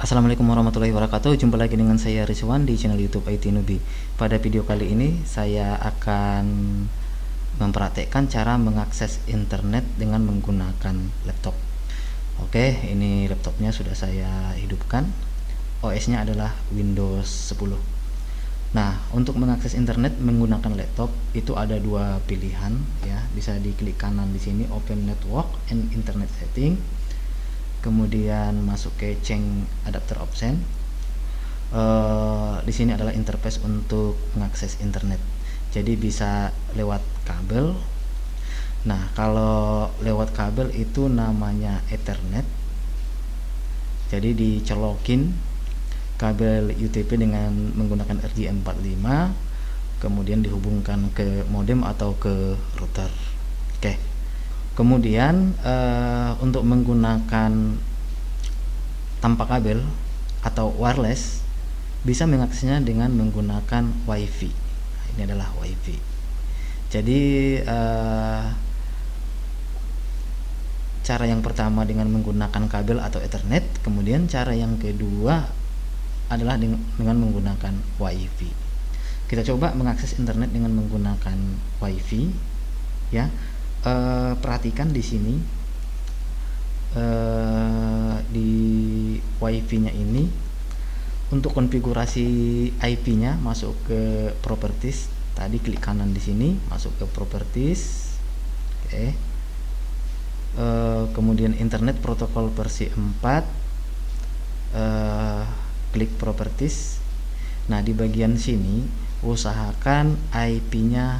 Assalamualaikum warahmatullahi wabarakatuh. Jumpa lagi dengan saya Rizwan di channel YouTube IT Nubi. Pada video kali ini saya akan mempraktekkan cara mengakses internet dengan menggunakan laptop. Oke, ini laptopnya sudah saya hidupkan. OS-nya adalah Windows 10. Nah, untuk mengakses internet menggunakan laptop itu ada dua pilihan ya. Bisa diklik kanan di sini Open Network and Internet Setting. Kemudian masuk ke change adapter option. Di sini adalah interface untuk mengakses internet. Jadi bisa lewat kabel. Nah, kalau lewat kabel itu namanya Ethernet. Jadi dicolokin kabel UTP dengan menggunakan RJ45, kemudian dihubungkan ke modem atau ke router. Oke. Kemudian untuk menggunakan tanpa kabel atau wireless bisa mengaksesnya dengan menggunakan WiFi. Nah, ini adalah WiFi. Jadi cara yang pertama dengan menggunakan kabel atau Ethernet, kemudian cara yang kedua adalah dengan menggunakan WiFi. Kita coba mengakses internet dengan menggunakan WiFi, ya. Perhatikan di sini di WiFi-nya ini untuk konfigurasi IP-nya masuk ke properties. Tadi klik kanan di sini masuk ke properties. Oke. Kemudian internet protokol versi 4, klik properties. Nah, di bagian sini usahakan IP-nya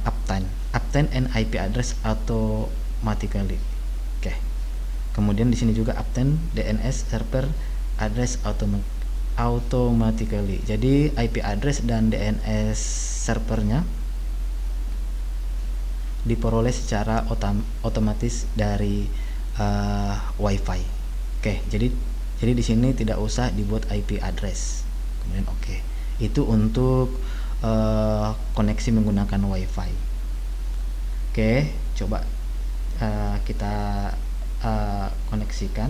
uptime and IP address automatically. Oke. Kemudian di sini juga uptime DNS server address automatically. Jadi IP address dan DNS servernya diperoleh secara otomatis dari WiFi. Oke, jadi di sini tidak usah dibuat IP address. Kemudian oke. Itu untuk koneksi menggunakan WiFi. Oke, coba kita koneksikan.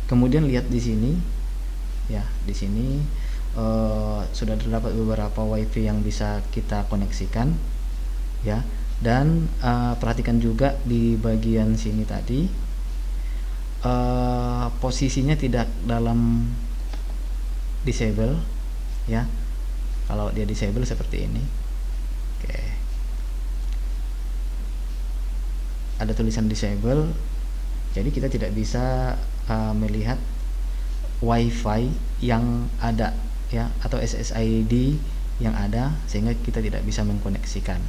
Kemudian lihat di sini, ya, di sini sudah terdapat beberapa WiFi yang bisa kita koneksikan, ya. Dan perhatikan juga di bagian sini tadi posisinya tidak dalam disable, ya. Kalau dia disable seperti ini. Oke. Ada tulisan disable. Jadi kita tidak bisa melihat WiFi yang ada, ya, atau SSID yang ada, sehingga kita tidak bisa mengkoneksikan.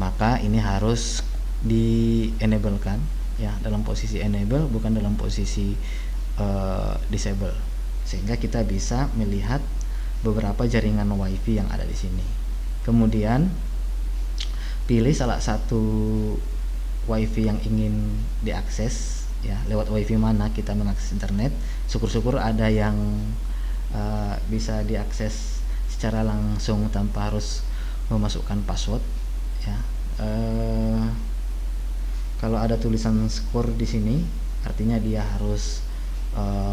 Maka ini harus di enablekan, ya, dalam posisi enable, bukan dalam posisi disable, sehingga kita bisa melihat beberapa jaringan WiFi yang ada di sini. Kemudian pilih salah satu WiFi yang ingin diakses, ya. Lewat WiFi mana kita mengakses internet. Syukur-syukur ada yang bisa diakses secara langsung tanpa harus memasukkan password, ya. Kalau ada tulisan score di sini, artinya dia harus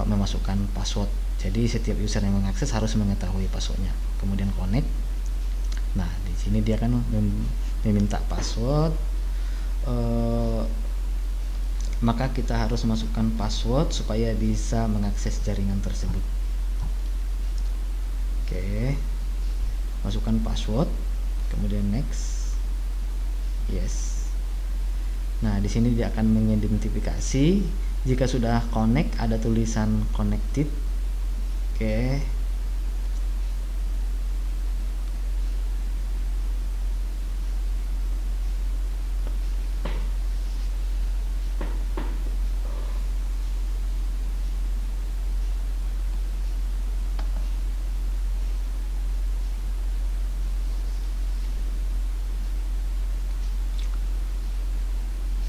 memasukkan password. Jadi setiap user yang mengakses harus mengetahui passwordnya. Kemudian connect. Nah, di sini dia kan meminta password. Maka kita harus masukkan password supaya bisa mengakses jaringan tersebut. Oke, masukkan password, kemudian next, yes. Nah, di sini dia akan mengidentifikasi. Jika sudah connect, ada tulisan connected. Oke.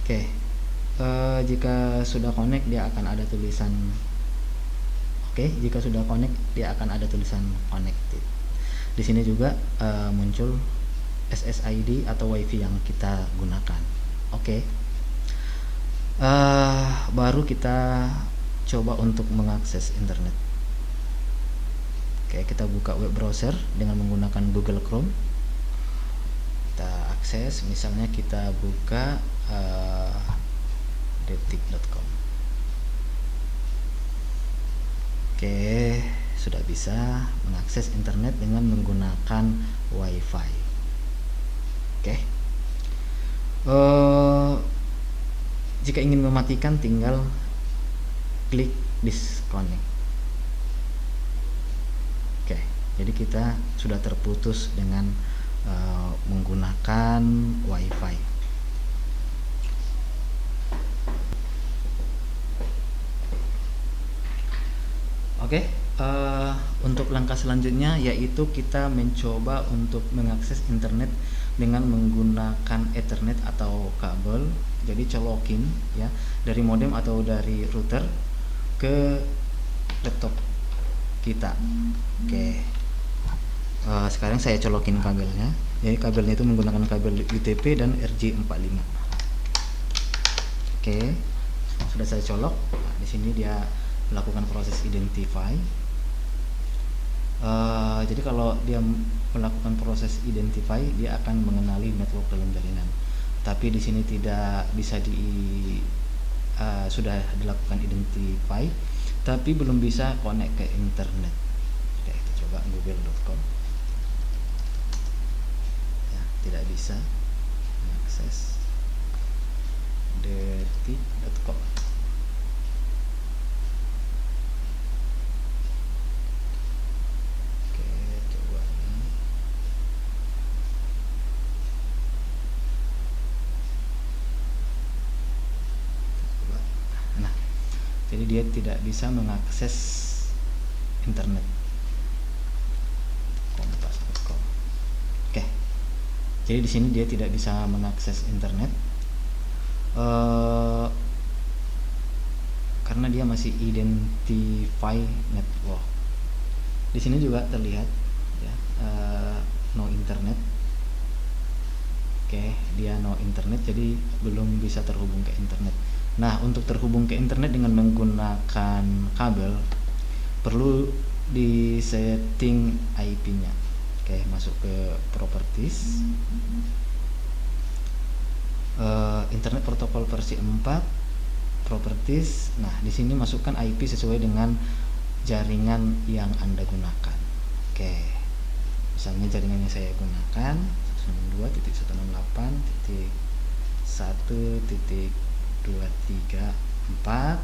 Oke. Jika sudah connect dia akan ada tulisan jika sudah connect dia akan ada tulisan connected. Di sini juga muncul SSID atau WiFi yang kita gunakan. Baru kita coba untuk mengakses internet. Oke, kita buka web browser dengan menggunakan Google Chrome. Kita akses, misalnya kita buka detik.com. Oke, sudah bisa mengakses internet dengan menggunakan WiFi. Oke. Jika ingin mematikan, tinggal klik disconnect. Oke, jadi kita sudah terputus dengan menggunakan WiFi. Oke, untuk langkah selanjutnya yaitu kita mencoba untuk mengakses internet dengan menggunakan Ethernet atau kabel. Jadi colokin ya dari modem atau dari router ke laptop kita. Oke, sekarang saya colokin kabelnya. Jadi kabelnya itu menggunakan kabel UTP dan RJ45. Oke, sudah saya colok. Nah, di sini dia melakukan proses identify. Jadi kalau dia melakukan proses identify, dia akan mengenali network dalam jaringan. Tapi di sini tidak bisa sudah dilakukan identify, tapi belum bisa connect ke internet. Oke, kita coba google.com. Ya, tidak bisa mengakses detik.com. Jadi dia tidak bisa mengakses internet. Kompas.com. Oke. Jadi di sini dia tidak bisa mengakses internet karena dia masih identify network. Di sini juga terlihat ya, no internet. Oke, dia no internet, jadi belum bisa terhubung ke internet. Nah, untuk terhubung ke internet dengan menggunakan kabel perlu di setting IP-nya. Oke, masuk ke properties, internet protokol versi 4, properties. Nah, di sini masukkan IP sesuai dengan jaringan yang Anda gunakan. Oke, misalnya jaringan yang saya gunakan 192.1.1.234,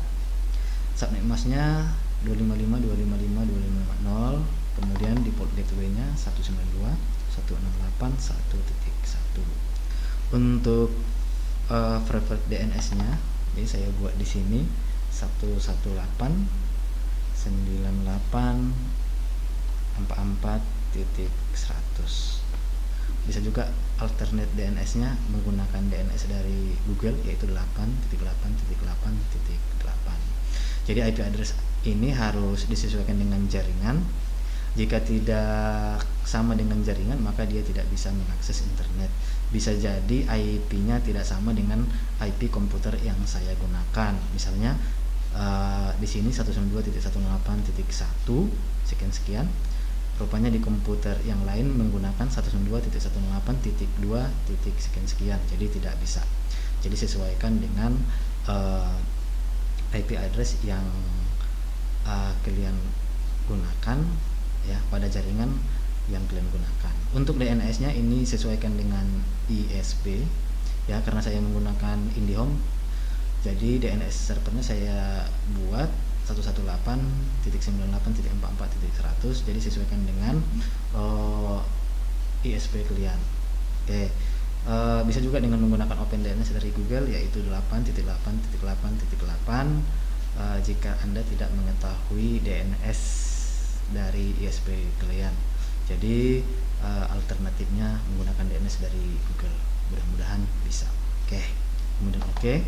subnet masknya 255.255.250, kemudian default gateway-nya 192.168.1.1. Untuk private DNS-nya, jadi saya buat di sini 118.98.44.100. Bisa juga alternate DNS-nya menggunakan DNS dari Google, yaitu 8.8.8.8. Jadi IP address ini harus disesuaikan dengan jaringan. Jika tidak sama dengan jaringan, maka dia tidak bisa mengakses internet. Bisa jadi IP-nya tidak sama dengan IP komputer yang saya gunakan. Misalnya di sini 192.168.1 sekian. Rupanya di komputer yang lain menggunakan 192.168.2 sekian. Jadi tidak bisa. Jadi sesuaikan dengan IP address yang kalian gunakan ya pada jaringan yang kalian gunakan. Untuk DNS-nya ini sesuaikan dengan ISP ya, karena saya menggunakan IndiHome. Jadi DNS servernya saya buat 118.98.44.100. Jadi sesuaikan dengan ISP kalian. Oke. Bisa juga dengan menggunakan OpenDNS dari Google, yaitu 8.8.8.8 jika Anda tidak mengetahui DNS dari ISP kalian. Jadi alternatifnya menggunakan DNS dari Google. Mudah-mudahan bisa. Oke. Kemudian oke.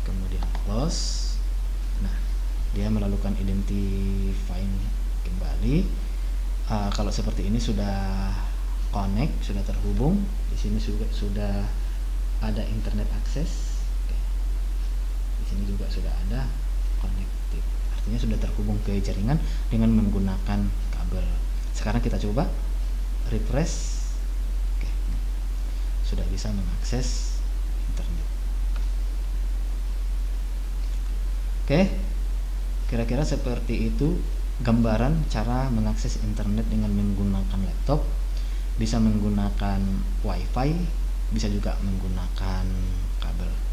Kemudian close. Nah, dia melakukan identifying kembali. Kalau seperti ini sudah connect, sudah terhubung. Di sini juga sudah ada internet akses. Oke. Di sini juga sudah ada. connected, artinya sudah terhubung ke jaringan dengan menggunakan kabel. Sekarang kita coba refresh. Oke, sudah bisa mengakses internet. Oke, kira-kira seperti itu gambaran cara mengakses internet dengan menggunakan laptop. Bisa menggunakan wifi, bisa juga menggunakan kabel.